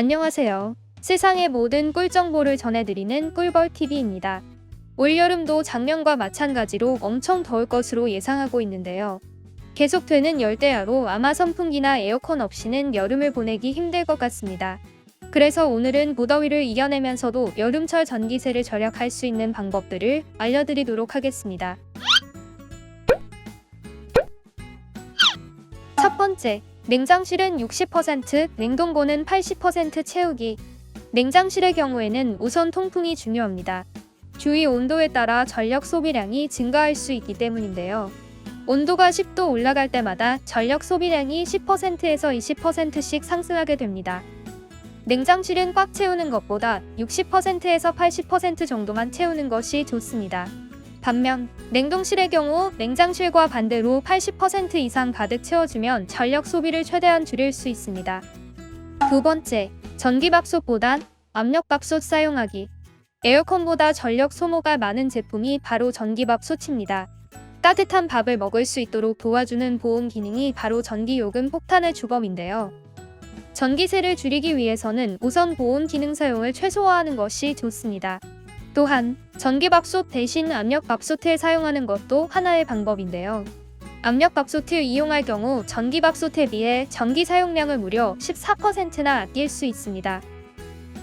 안녕하세요. 세상의 모든 꿀 정보를 전해드리는 꿀벌TV입니다. 올여름도 작년과 마찬가지로 엄청 더울 것으로 예상하고 있는데요. 계속되는 열대야로 아마 선풍기나 에어컨 없이는 여름을 보내기 힘들 것 같습니다. 그래서 오늘은 무더위를 이겨내면서도 여름철 전기세를 절약할 수 있는 방법들을 알려드리도록 하겠습니다. 첫 번째, 냉장실은 60%, 냉동고는 80% 채우기. 냉장실의 경우에는 우선 통풍이 중요합니다. 주위 온도에 따라 전력 소비량이 증가할 수 있기 때문인데요. 온도가 10도 올라갈 때마다 전력 소비량이 10%에서 20%씩 상승하게 됩니다. 냉장실은 꽉 채우는 것보다 60%에서 80% 정도만 채우는 것이 좋습니다. 반면 냉동실의 경우 냉장실과 반대로 80% 이상 가득 채워주면 전력 소비를 최대한 줄일 수 있습니다. 두 번째, 전기밥솥보단 압력밥솥 사용하기. 에어컨보다 전력 소모가 많은 제품이 바로 전기밥솥입니다. 따뜻한 밥을 먹을 수 있도록 도와주는 보온 기능이 바로 전기요금 폭탄의 주범인데요. 전기세를 줄이기 위해서는 우선 보온 기능 사용을 최소화하는 것이 좋습니다. 또한 전기밥솥 대신 압력밥솥을 사용하는 것도 하나의 방법인데요. 압력밥솥을 이용할 경우 전기밥솥에 비해 전기 사용량을 무려 14%나 아낄 수 있습니다.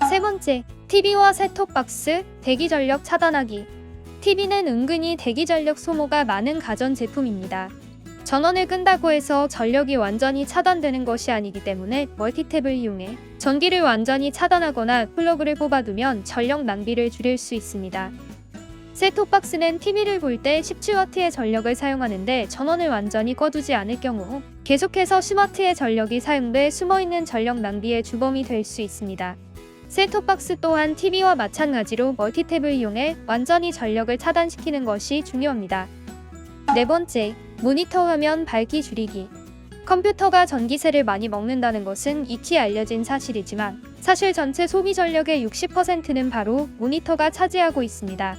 세 번째, TV와 셋톱박스, 대기전력 차단하기. TV는 은근히 대기전력 소모가 많은 가전제품입니다. 전원을 끈다고 해서 전력이 완전히 차단되는 것이 아니기 때문에 멀티탭을 이용해 전기를 완전히 차단하거나 플러그를 뽑아두면 전력 낭비를 줄일 수 있습니다. 셋톱박스는 TV를 볼 때 17W의 전력을 사용하는데 전원을 완전히 꺼두지 않을 경우 계속해서 10W의 전력이 사용돼 숨어있는 전력 낭비의 주범이 될 수 있습니다. 셋톱박스 또한 TV와 마찬가지로 멀티탭을 이용해 완전히 전력을 차단시키는 것이 중요합니다. 네 번째, 모니터 화면 밝기 줄이기. 컴퓨터가 전기세를 많이 먹는다는 것은 익히 알려진 사실이지만 사실 전체 소비 전력의 60%는 바로 모니터가 차지하고 있습니다.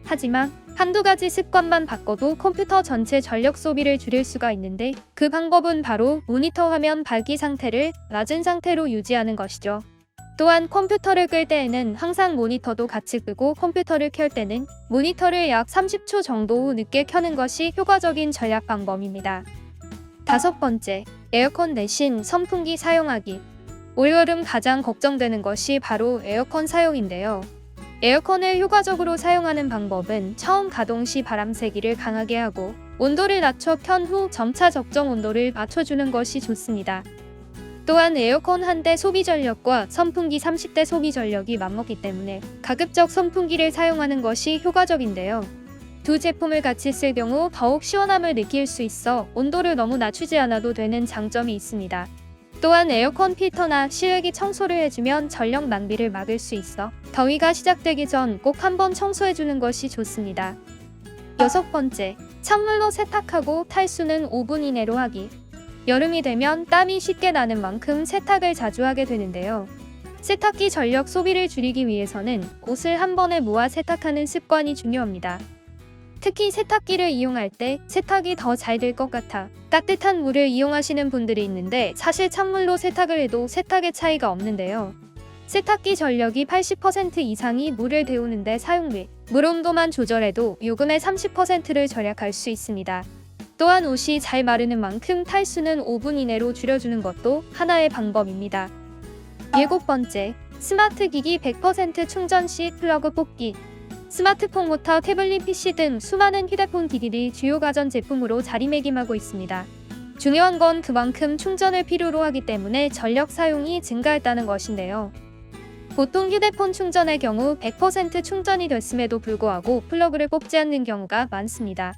하지만 한두 가지 습관만 바꿔도 컴퓨터 전체 전력 소비를 줄일 수가 있는데 그 방법은 바로 모니터 화면 밝기 상태를 낮은 상태로 유지하는 것이죠. 또한 컴퓨터를 끌 때에는 항상 모니터도 같이 끄고 컴퓨터를 켤 때는 모니터를 약 30초 정도 후 늦게 켜는 것이 효과적인 전략 방법입니다. 다섯 번째, 에어컨 대신 선풍기 사용하기. 올여름 가장 걱정되는 것이 바로 에어컨 사용인데요. 에어컨을 효과적으로 사용하는 방법은 처음 가동 시 바람 세기를 강하게 하고 온도를 낮춰 켠 후 점차 적정 온도를 맞춰주는 것이 좋습니다. 또한 에어컨 한 대 소비 전력과 선풍기 30대 소비 전력이 맞먹기 때문에 가급적 선풍기를 사용하는 것이 효과적인데요. 두 제품을 같이 쓸 경우 더욱 시원함을 느낄 수 있어 온도를 너무 낮추지 않아도 되는 장점이 있습니다. 또한 에어컨 필터나 실외기 청소를 해주면 전력 낭비를 막을 수 있어 더위가 시작되기 전 꼭 한번 청소해주는 것이 좋습니다. 여섯 번째, 찬물로 세탁하고 탈수는 5분 이내로 하기. 여름이 되면 땀이 쉽게 나는 만큼 세탁을 자주 하게 되는데요. 세탁기 전력 소비를 줄이기 위해서는 옷을 한 번에 모아 세탁하는 습관이 중요합니다. 특히 세탁기를 이용할 때 세탁이 더 잘 될 것 같아 따뜻한 물을 이용하시는 분들이 있는데 사실 찬물로 세탁을 해도 세탁의 차이가 없는데요. 세탁기 전력이 80% 이상이 물을 데우는데 사용돼 물 온도만 조절해도 요금의 30%를 절약할 수 있습니다. 또한 옷이 잘 마르는 만큼 탈수는 5분 이내로 줄여주는 것도 하나의 방법입니다. 일곱 번째, 스마트 기기 100% 충전 시 플러그 뽑기. 스마트폰부터 태블릿 PC 등 수많은 휴대폰 기기들이 주요 가전 제품으로 자리매김하고 있습니다. 중요한 건 그만큼 충전을 필요로 하기 때문에 전력 사용이 증가했다는 것인데요. 보통 휴대폰 충전의 경우 100% 충전이 됐음에도 불구하고 플러그를 뽑지 않는 경우가 많습니다.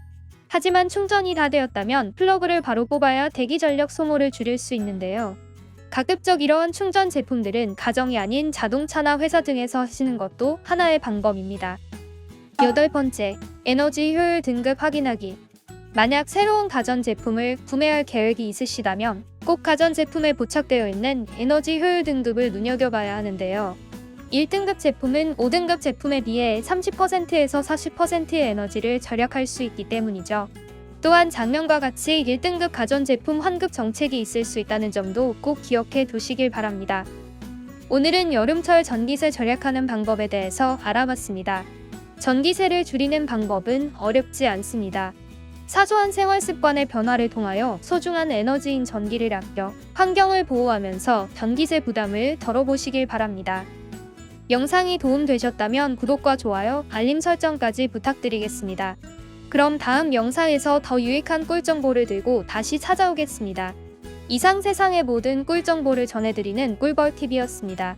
하지만 충전이 다 되었다면 플러그를 바로 뽑아야 대기 전력 소모를 줄일 수 있는데요. 가급적 이러한 충전 제품들은 가정이 아닌 자동차나 회사 등에서 쓰는 것도 하나의 방법입니다. 여덟 번째, 에너지 효율 등급 확인하기. 만약 새로운 가전 제품을 구매할 계획이 있으시다면 꼭 가전 제품에 부착되어 있는 에너지 효율 등급을 눈여겨봐야 하는데요. 1등급 제품은 5등급 제품에 비해 30%에서 40%의 에너지를 절약할 수 있기 때문이죠. 또한 작년과 같이 1등급 가전제품 환급 정책이 있을 수 있다는 점도 꼭 기억해 두시길 바랍니다. 오늘은 여름철 전기세 절약하는 방법에 대해서 알아봤습니다. 전기세를 줄이는 방법은 어렵지 않습니다. 사소한 생활 습관의 변화를 통하여 소중한 에너지인 전기를 아껴 환경을 보호하면서 전기세 부담을 덜어보시길 바랍니다. 영상이 도움되셨다면 구독과 좋아요, 알림 설정까지 부탁드리겠습니다. 그럼 다음 영상에서 더 유익한 꿀 정보를 들고 다시 찾아오겠습니다. 이상 세상의 모든 꿀 정보를 전해드리는 꿀벌TV였습니다.